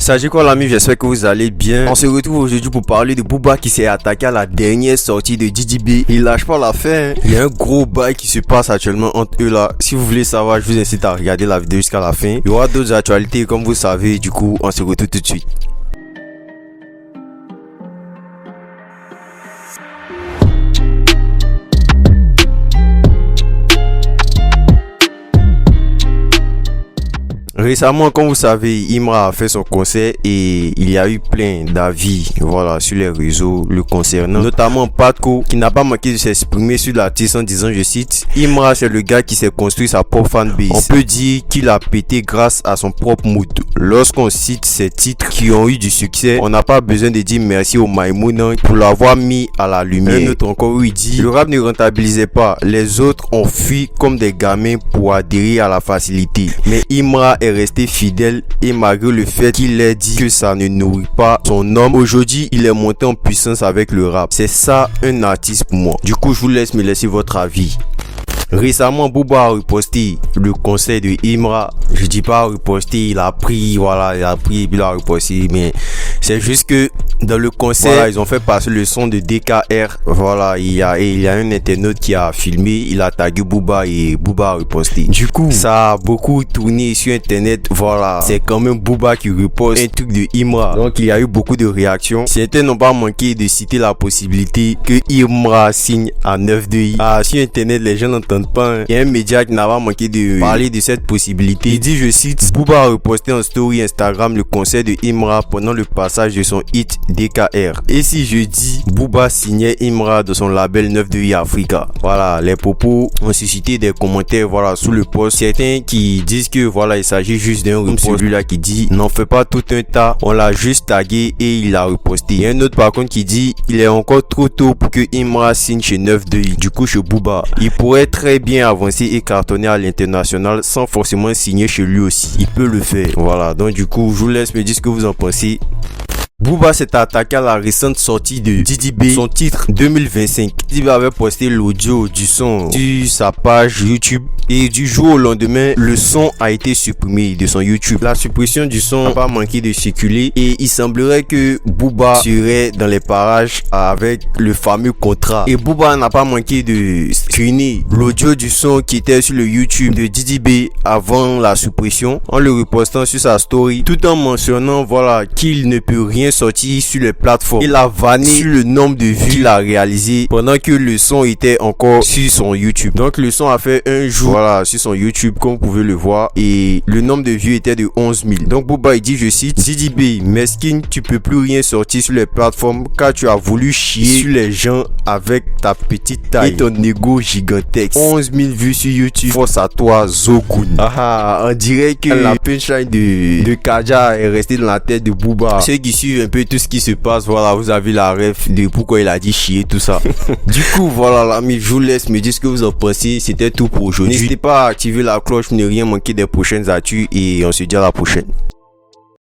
Salut quoi l'ami, j'espère que vous allez bien. On se retrouve aujourd'hui pour parler de Booba qui s'est attaqué à la dernière sortie de DDB. Il lâche pas l'affaire. Il y a un gros bail qui se passe actuellement entre eux là. Si vous voulez savoir, je vous incite à regarder la vidéo jusqu'à la fin. Il y aura d'autres actualités comme vous savez. Du coup, on se retrouve tout de suite. Récemment, comme vous savez, Imra a fait son concert et il y a eu plein d'avis, voilà, sur les réseaux le concernant, notamment Patko qui n'a pas manqué de s'exprimer sur l'artiste en disant, je cite, Imra c'est le gars qui s'est construit sa propre fanbase. On peut dire qu'il a pété grâce à son propre mood. Lorsqu'on cite ces titres qui ont eu du succès, on n'a pas besoin de dire merci au Maïmouna pour l'avoir mis à la lumière. Un autre encore où il dit, le rap ne rentabilisait pas, les autres ont fui comme des gamins pour adhérer à la facilité. Mais Imra est resté fidèle et malgré le fait qu'il ait dit que ça ne nourrit pas son homme, aujourd'hui il est monté en puissance avec le rap. C'est ça un artiste pour moi. Du coup je vous laisse me laisser votre avis. Récemment, Booba a reposté le concert de Imra. Je dis pas reposté, il a pris, voilà, il a pris et puis il a reposté, mais c'est juste que dans le concert, voilà, ils ont fait passer le son de DKR. Voilà, il y a un internaute qui a filmé, il a tagué Booba et Booba a reposté. Du coup, ça a beaucoup tourné sur internet. Voilà, c'est quand même Booba qui reposte un truc de Imra. Donc il y a eu beaucoup de réactions. Certains n'ont pas manqué de citer la possibilité que Imra signe à 9-2i. Sur internet, les gens n'entendent pas. Il y a un média qui n'a pas manqué de parler de cette possibilité. Il dit, je cite, Booba a reposté en story Instagram le concert de Imra pendant le passage de son hit DKR. Et si je dis Booba signait Imra de son label 9-2i Africa. Voilà, les propos ont suscité des commentaires, voilà, sous le post. Certains qui disent que voilà, il s'agit juste d'un repost. Celui-là qui dit, n'en fait pas tout un tas, on l'a juste tagué et il a reposté. Il y a un autre par contre qui dit, il est encore trop tôt pour que Imra signe chez 9-2i. Du coup, chez Booba, il pourrait très bien avancer et cartonner à l'international sans forcément signer chez lui aussi. Il peut le faire. Voilà, donc du coup, je vous laisse me dire ce que vous en pensez. Booba s'est attaqué à la récente sortie de DDB, son titre 2025. DDB avait posté l'audio du son sur sa page YouTube et du jour au lendemain, le son a été supprimé de son YouTube. La suppression du son n'a pas manqué de circuler et il semblerait que Booba serait dans les parages avec le fameux contrat. Et Booba n'a pas manqué de screener l'audio du son qui était sur le YouTube de DDB avant la suppression en le repostant sur sa story tout en mentionnant voilà qu'il ne peut rien sorti sur les plateformes. Il a vanné sur le nombre de vues qu'il a réalisé pendant que le son était encore sur son YouTube. Donc le son a fait un jour voilà sur son YouTube comme vous pouvez le voir et le nombre de vues était de 11 000. Donc Booba il dit, je cite, DDB, mesquine, tu peux plus rien sortir sur les plateformes car tu as voulu chier sur les gens avec ta petite taille et ton ego gigantesque. 11 000 vues sur YouTube, force à toi Zokun. On dirait que la punchline de Kaja est restée dans la tête de Booba. Ceux qui suivent un peu tout ce qui se passe, voilà, vous avez la ref de pourquoi il a dit chier tout ça. Du coup voilà l'ami, je vous laisse me dire ce que vous en pensez. C'était tout pour aujourd'hui. N'hésitez pas à activer la cloche pour ne rien manquer des prochaines actus et on se dit à la prochaine.